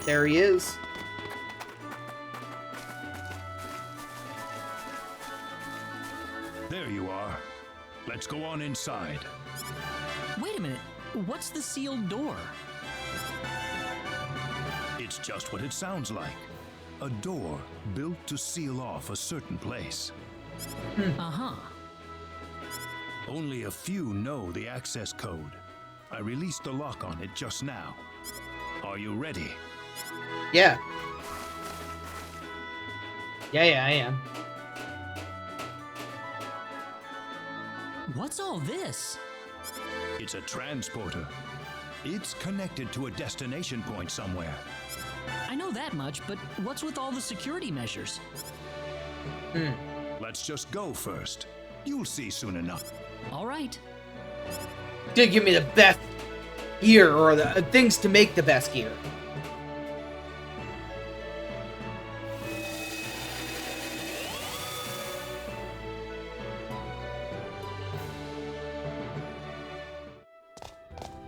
There he is. There you are. Let's go on inside. Wait a minute. What's the sealed door? It's just what it sounds like. A door built to seal off a certain place. Uh-huh. Only a few know the access code. I released the lock on it just now. Are you ready? Yeah. Yeah, I am. What's all this? It's a transporter. It's connected to a destination point somewhere. I know that much, but what's with all the security measures? Let's just go first. You'll see soon enough. All right. Did give me the best gear, or the things to make the best gear.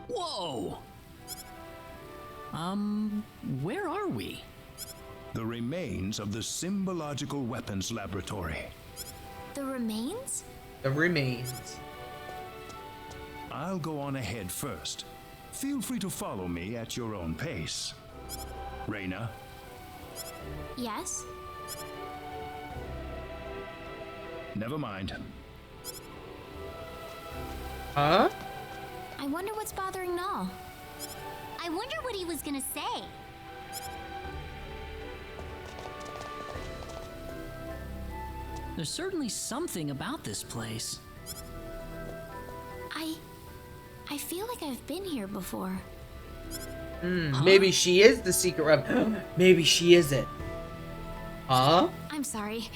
Whoa! Where are we? The remains of the Symbological Weapons Laboratory. The remains? The remains. I'll go on ahead first. Feel free to follow me at your own pace. Rena, Yes? never mind. Huh? I wonder what's bothering Null. I wonder what he was gonna say. There's certainly something about this place. I feel like I've been here before. Maybe she is the secret rep. Maybe she isn't. Huh? I'm sorry.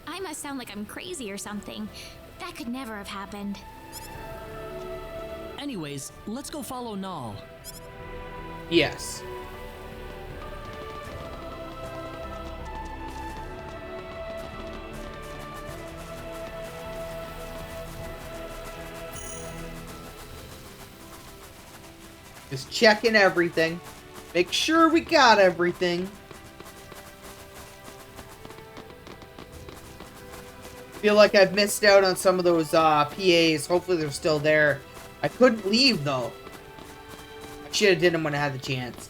I must sound like I'm crazy or something. That could never have happened. Anyways, let's go follow Null. Yes. Just checking everything. Make sure we got everything. Feel like I've missed out on some of those PAs. Hopefully they're still there. I couldn't leave though. I should have did them when I had the chance.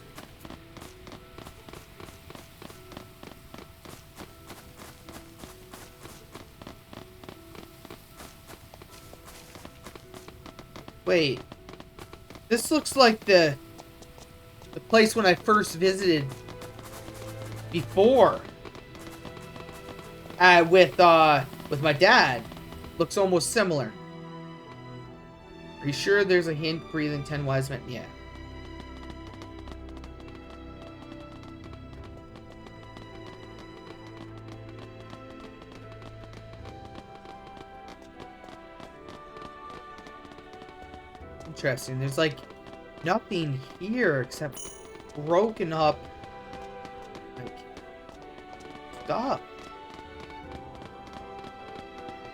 Wait. This looks like the place when I first visited before. With my dad. Looks almost similar. Are you sure there's a hint breathing 10 wise men? Yeah. Interesting. There's like nothing here except broken up like stuff.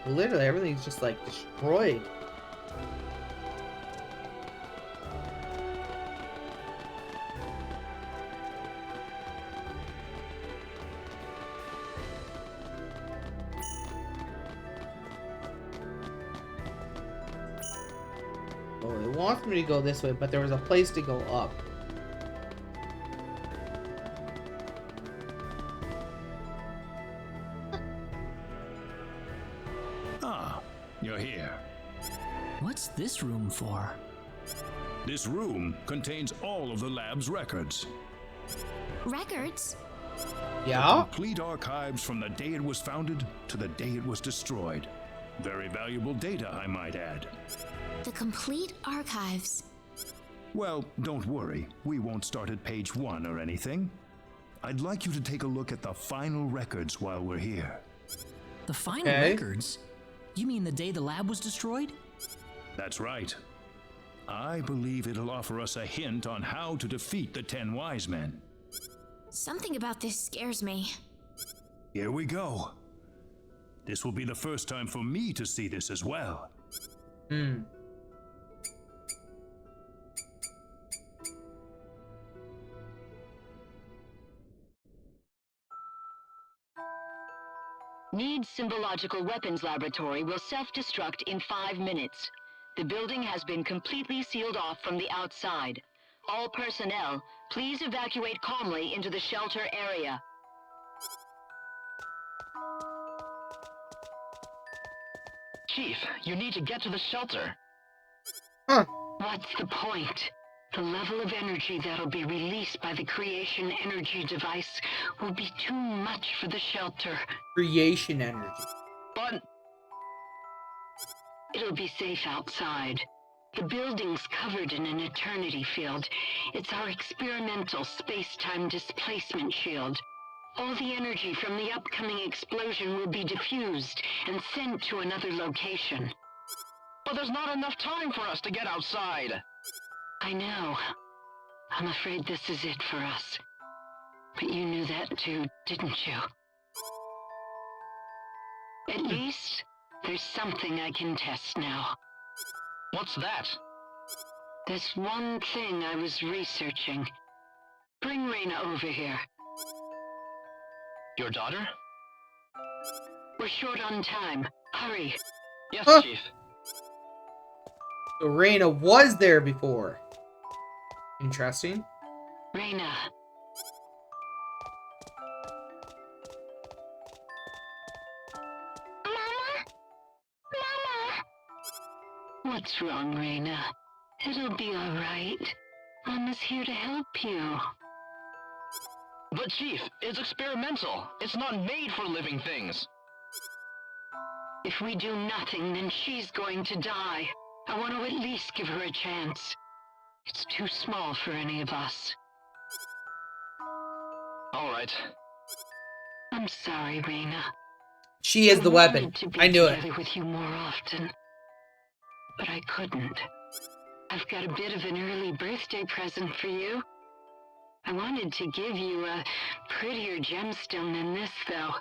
Literally everything's just like destroyed. Oh, it wants me to go this way, but there was a place to go up. Ah, you're here. What's this room for? This room contains all of the lab's records. Records? Yeah? Complete archives from the day it was founded to the day it was destroyed. Very valuable data, I might add. The complete archives. Well, don't worry. We won't start at page 1 or anything. I'd like you to take a look at the final records while we're here. The final Okay. records? You mean the day the lab was destroyed? That's right. I believe it'll offer us a hint on how to defeat the 10 wise men. Something about this scares me. Here we go. This will be the first time for me to see this as well. Need Symbological Weapons Laboratory will self-destruct in 5 minutes. The building has been completely sealed off from the outside. All personnel, please evacuate calmly into the shelter area. Chief, you need to get to the shelter. Huh. What's the point? The level of energy that'll be released by the creation energy device will be too much for the shelter. Creation energy. But It'll be safe outside. The building's covered in an eternity field. It's our experimental space-time displacement shield. All the energy from the upcoming explosion will be diffused and sent to another location. but there's not enough time for us to get outside. I know. I'm afraid this is it for us. But you knew that too, didn't you? At least, there's something I can test now. What's that? There's one thing I was researching. Bring Rena over here. Your daughter? We're short on time. Hurry. Yes, Huh. Chief. So Rena was there before. Interesting. Rena. Mama? Mama? What's wrong, Rena? It'll be all right. Mama's here to help you. But Chief, it's experimental. It's not made for living things. If we do nothing, then she's going to die. I want to at least give her a chance. It's too small for any of us. All right. I'm sorry, Rena. She is the I weapon. wanted to be I knew it. together with you more often, but I couldn't. I've got a bit of an early birthday present for you. I wanted to give you a prettier gemstone than this, though.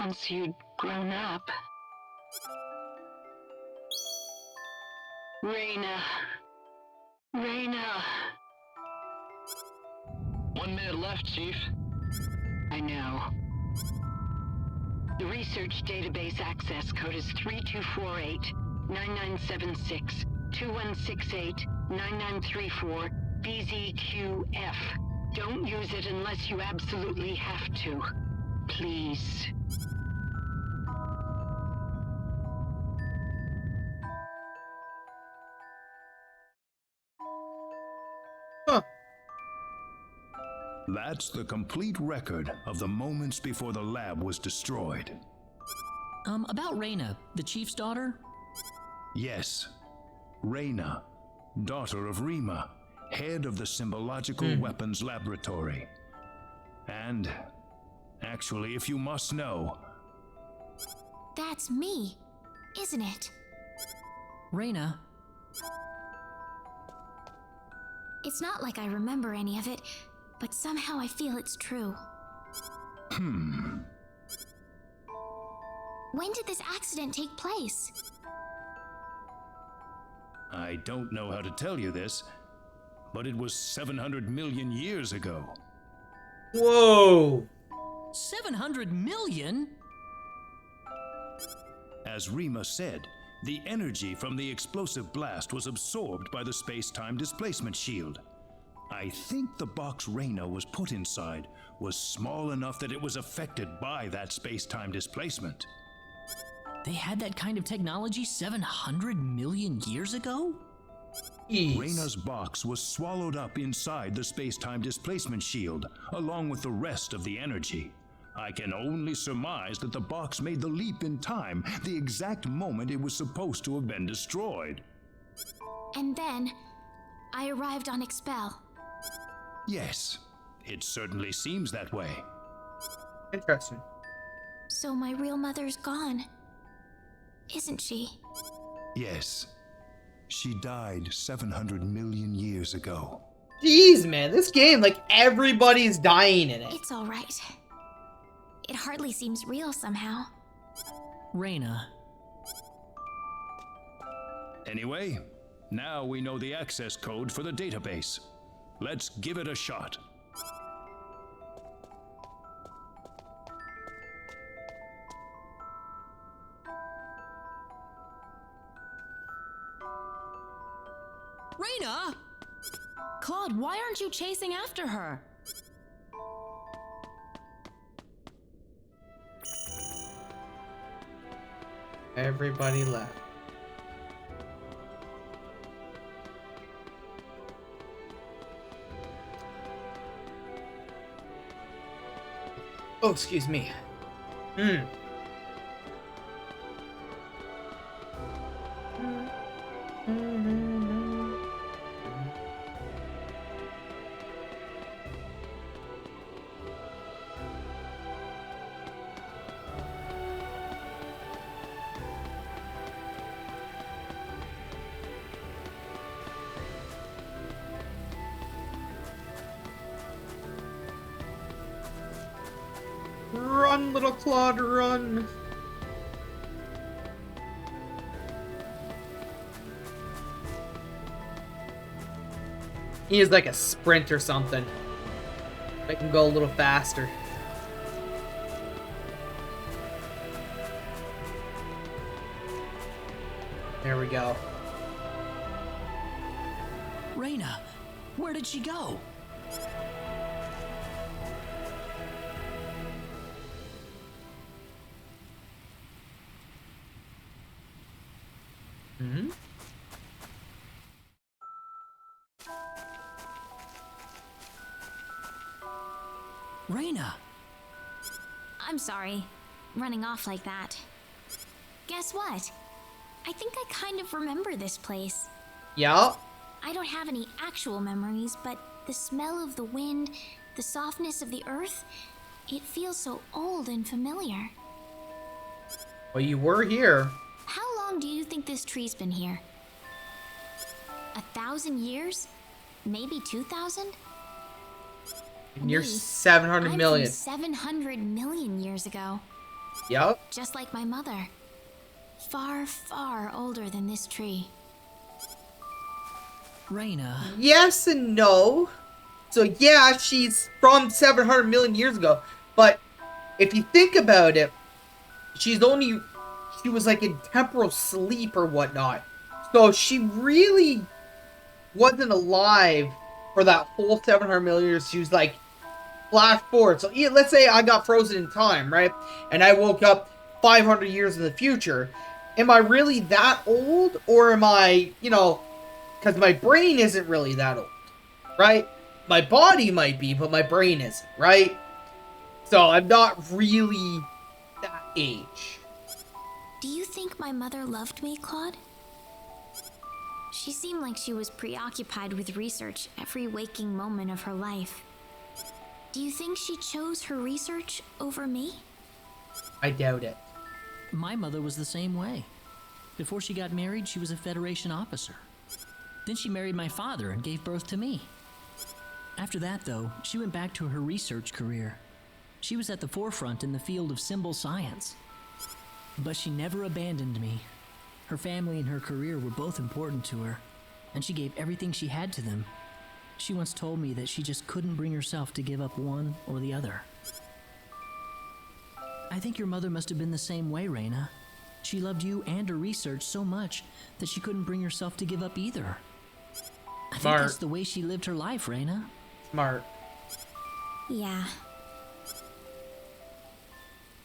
Once you'd grown up. Rena. Rena. 1 minute left, Chief. I know. The research database access code is 3248-9976-2168-9934 BZQF. Don't use it unless you absolutely have to. Please. Huh. That's the complete record of the moments before the lab was destroyed. About Rena, the chief's daughter? Yes, Rena, daughter of Rima, head of the Symbological Weapons Laboratory. And, actually, if you must know, That's me, isn't it? Rena, It's not like I remember any of it, but somehow I feel it's true. When did this accident take place? I don't know how to tell you this, but it was 700 million years ago. Whoa. 700 million? As Rima said, the energy from the explosive blast was absorbed by the space-time displacement shield. I think the box Rena was put inside was small enough that it was affected by that space-time displacement. They had that kind of technology 700 million years ago? Jeez. Rena's box was swallowed up inside the space-time displacement shield, along with the rest of the energy. I can only surmise that the box made the leap in time, the exact moment it was supposed to have been destroyed. And then, I arrived on Expel. Yes, it certainly seems that way. Interesting. So my real mother's gone. Isn't she? Yes, she died 700 million years ago. Jeez, man, this game, like, everybody's dying in it. It's alright. It hardly seems real somehow. Rena, Anyway, now we know the access code for the database. Let's give it a shot. Rena! Claude, why aren't you chasing after her? Everybody left. Oh, excuse me. Run, little Claude, run! He is like a sprint or something. I can go a little faster. There we go. Rena, where did she go? Hmm? Rena! I'm sorry, running off like that. Guess what? I think I kind of remember this place. Yeah. I don't have any actual memories, but the smell of the wind, the softness of the earth, it feels so old and familiar. Well, you were here. How long do you think this tree's been here? 1,000 years? Maybe 2,000? You're Me, 700 I'm million. from 700 million years ago. Yep. Just like my mother. Far, far older than this tree. Rena. Yes and no. So yeah, she's from 700 million years ago. But if you think about it, she was like in temporal sleep or whatnot. So she really wasn't alive for that whole 700 million years. She was like flash forward. So yeah, let's say I got frozen in time, right? And I woke up 500 years in the future. Am I really that old? Or am I, because my brain isn't really that old, right? My body might be, but my brain isn't, right? So I'm not really that age. Do you think my mother loved me, Claude? She seemed like she was preoccupied with research every waking moment of her life. Do you think she chose her research over me? I doubt it. My mother was the same way. Before she got married, she was a Federation officer. Then she married my father and gave birth to me. After that, though, she went back to her research career. She was at the forefront in the field of symbol science. But she never abandoned me. Her family and her career were both important to her, and she gave everything she had to them. She once told me that she just couldn't bring herself to give up one or the other. I think your mother must have been the same way, Rena. She loved you and her research so much that she couldn't bring herself to give up either. I think Smart. that's the way she lived her life, Rena. Smart. Yeah.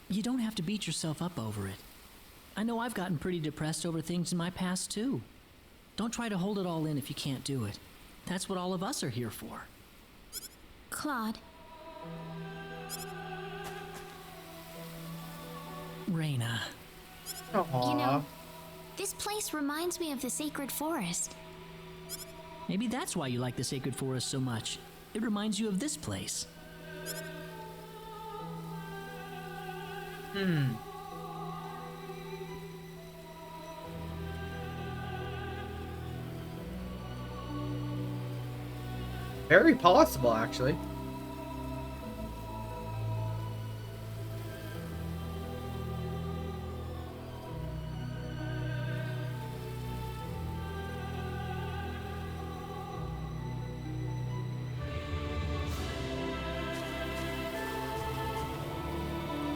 You don't have to beat yourself up over it. I know I've gotten pretty depressed over things in my past, too. Don't try to hold it all in if you can't do it. That's what all of us are here for. Claude, Rena. Aww. you know, this place reminds me of the sacred forest. Maybe that's why you like the sacred forest so much. It reminds you of this place. Very possible, actually.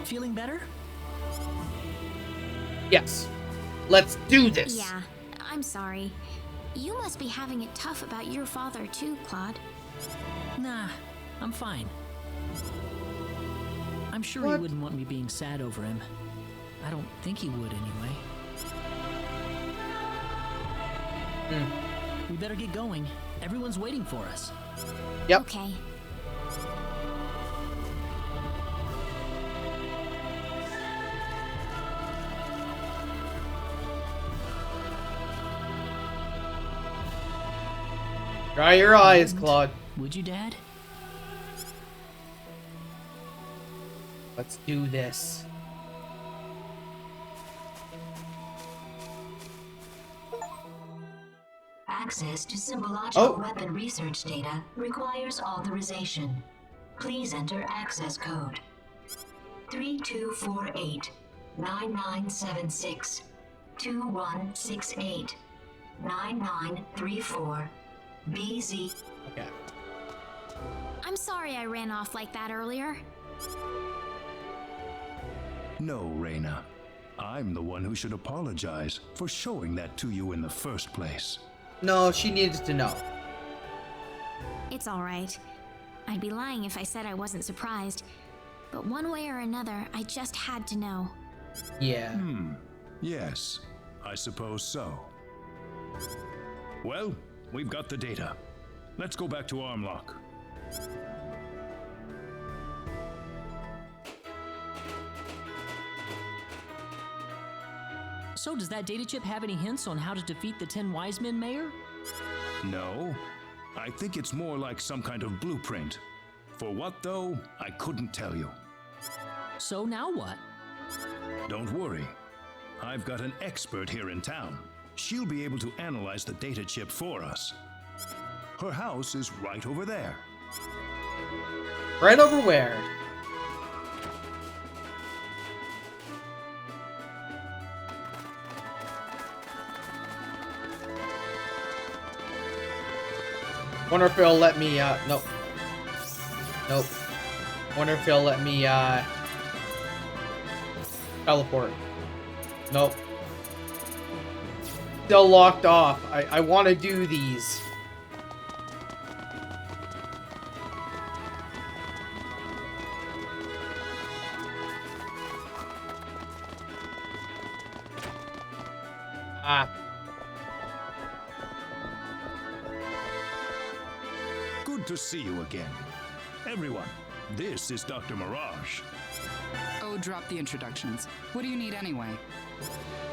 Feeling better? Yes. Let's do this. Yeah, I'm sorry. You must be having it tough about your father too, Claude. Nah, I'm fine. I'm sure What? he wouldn't want me being sad over him. I don't think he would anyway. We better get going. Everyone's waiting for us. Yep. Okay. Dry your eyes, Claude. Would you, Dad? Let's do this. Access to symbological Oh. weapon research data requires authorization. Please enter access code 3248 9976 2168 9934 BZ. Okay. I'm sorry I ran off like that earlier. No, Rena. I'm the one who should apologize for showing that to you in the first place. No, she needed to know. It's alright. I'd be lying if I said I wasn't surprised. But one way or another, I just had to know. Yeah. Yes, I suppose so. Well, we've got the data. Let's go back to Armlock. So does that data chip have any hints on how to defeat the 10 wise men, Mayor? No, I think it's more like some kind of blueprint. For what, though, I couldn't tell you. So now what? Don't worry. I've got an expert here in town. She'll be able to analyze the data chip for us. Her house is right over there. Right over where? Wonder if he'll let me, nope. Nope. Wonder if he'll let me, teleport. Nope. Still locked off. I want to do these. Ah. Good to see you again. Everyone, this is Dr. Mirage. Oh, drop the introductions. What do you need anyway?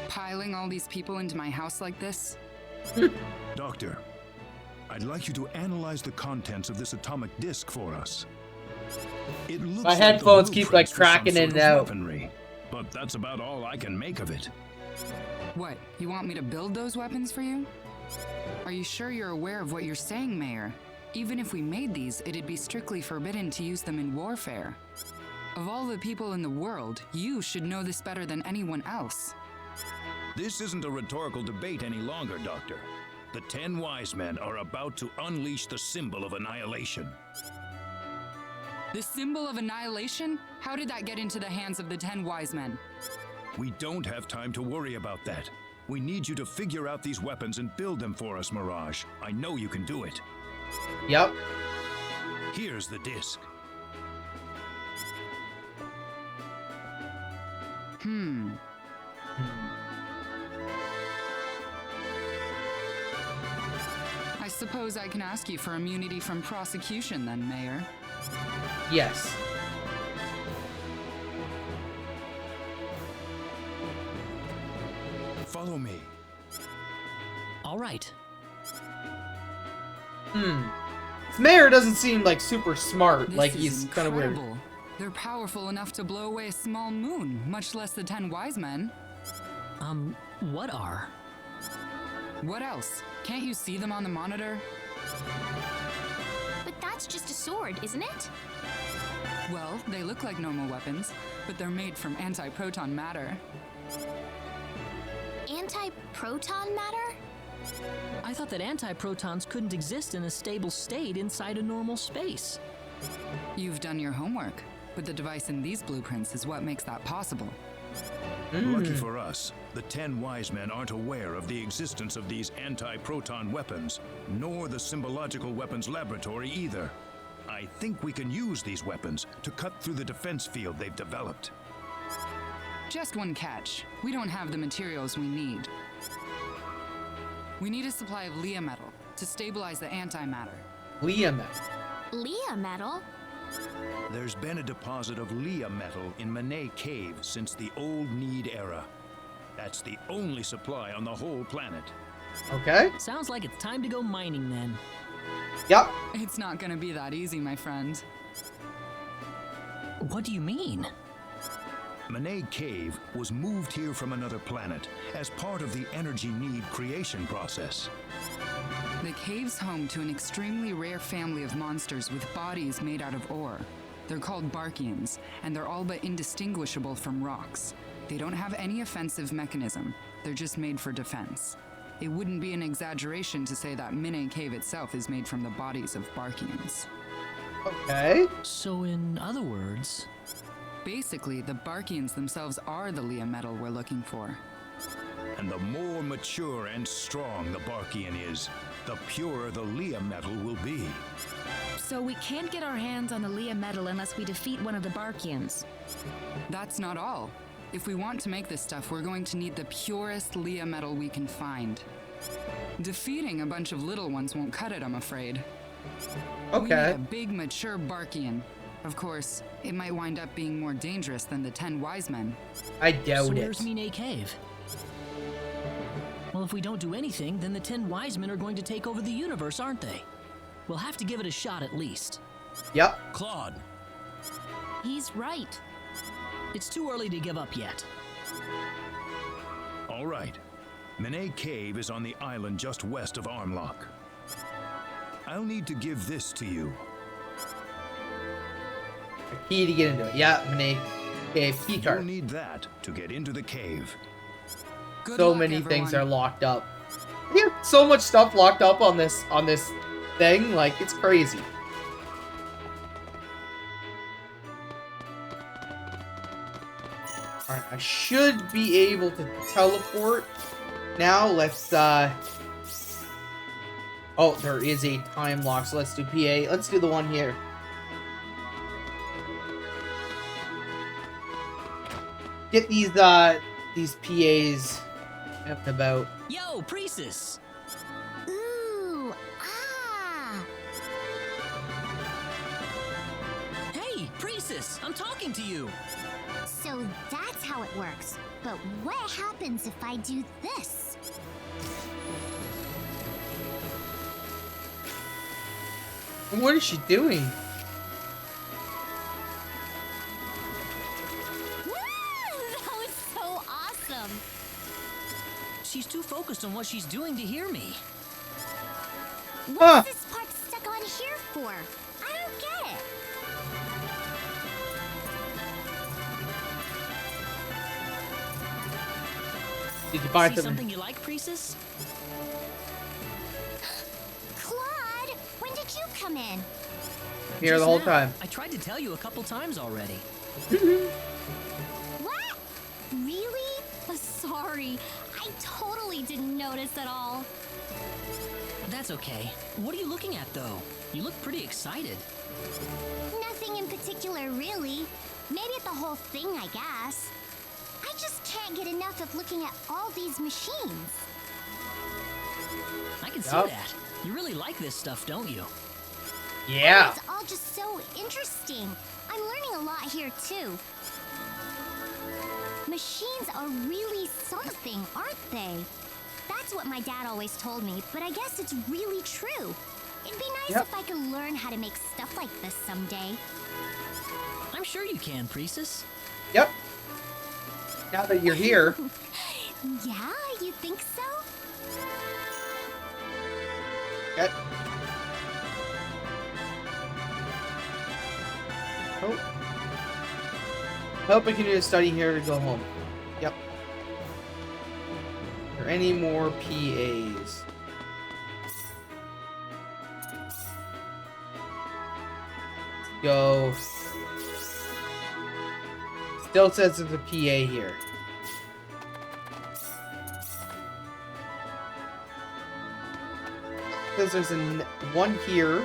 Piling all these people into my house like this? Doctor, I'd like you to analyze the contents of this atomic disc for us. It looks My like the headphones keep, like, blueprints for some cracking sort in and of out. weaponry, but that's about all I can make of it. What, you want me to build those weapons for you? Are you sure you're aware of what you're saying, Mayor? Even if we made these, it'd be strictly forbidden to use them in warfare. Of all the people in the world, you should know this better than anyone else. This isn't a rhetorical debate any longer, Doctor. The 10 wise men are about to unleash the symbol of annihilation. The symbol of annihilation? How did that get into the hands of the 10 wise men? We don't have time to worry about that. We need you to figure out these weapons and build them for us, Mirage. I know you can do it. Yep. Here's the disc. I suppose I can ask you for immunity from prosecution then, Mayor. Yes. Follow me. All right. This mayor doesn't seem like super smart. This Like is he's kind of weird. incredible. They're powerful enough to blow away a small moon, much less the 10 wise men. What are? What else? Can't you see them on the monitor? But that's just a sword, isn't it? Well, they look like normal weapons, but they're made from anti-proton matter. Anti-proton matter? I thought that antiprotons couldn't exist in a stable state inside a normal space. You've done your homework, but the device in these blueprints is what makes that possible. Lucky for us, the 10 wise men aren't aware of the existence of these anti-proton weapons, nor the Symbological Weapons Laboratory either. I think we can use these weapons to cut through the defense field they've developed. Just one catch. We don't have the materials we need. We need a supply of Leah metal to stabilize the antimatter. Leah metal. Leah metal? There's been a deposit of Leah metal in Manet Cave since the Old Need era. That's the only supply on the whole planet. Okay. Sounds like it's time to go mining then. Yep. It's not gonna be that easy, my friend. What do you mean? Manet Cave was moved here from another planet as part of the energy need creation process. The cave's home to an extremely rare family of monsters with bodies made out of ore. They're called Barkians, and they're all but indistinguishable from rocks. They don't have any offensive mechanism. They're just made for defense. It wouldn't be an exaggeration to say that Manet Cave itself is made from the bodies of Barkians. Okay. So in other words... Basically, the Barkians themselves are the Leah metal we're looking for. And the more mature and strong the Barkian is, the purer the Leah metal will be. So we can't get our hands on the Leah metal unless we defeat one of the Barkians. That's not all. If we want to make this stuff, we're going to need the purest Leah metal we can find. Defeating a bunch of little ones won't cut it, I'm afraid. We need Okay. a big, mature Barkian. Of course, it might wind up being more dangerous than the 10 wise men. I So doubt where's it. Mine Cave? Well, if we don't do anything, then the 10 wise men are going to take over the universe, aren't they? We'll have to give it a shot at least. Yep. Claude, He's right. it's too early to give up yet. All right. Manet Cave is on the island just west of Armlock. I'll need to give this to you. A key to get into it. Yeah, Manet Cave key You'll card. need that to get into the cave. Good So luck, many things are everyone. locked up. We have so much stuff locked up on this thing, like it's crazy. Alright, I should be able to teleport. Now let's oh, there is a time lock, so let's do PA. Let's do the one here. Get these PAs out and about. Yo, Priestess! Ooh, ah. Hey, Priestess! I'm talking to you! So that's how it works. But what happens if I do this? What is she doing? Woo! That was so awesome. She's too focused on what she's doing to hear me. Huh. What's this part stuck on here for? I don't get it. Did you find See something? something you like, Priestess? Claude, when did you come in? Here Just the whole now. time. I tried to tell you a couple times already. What? Really? Sorry, I totally didn't notice at all. That's okay. What are you looking at, though? You look pretty excited. Nothing in particular, really. Maybe at the whole thing, I guess. I just can't get enough of looking at all these machines. I can see Yup. that. You really like this stuff, don't you? Yeah. It's all just so interesting. I'm learning a lot here, too. Machines are really something, aren't they? That's what my dad always told me, but I guess it's really true. It'd be nice Yep. if I could learn how to make stuff like this someday. I'm sure you can, Priestess. Yep. Now that you're here. Yeah, you think so? Okay. Oh. Hope I can do a study here to go home. Yep. Are there any more PAs? Let's go. Still says there's a PA here. Because there's one here.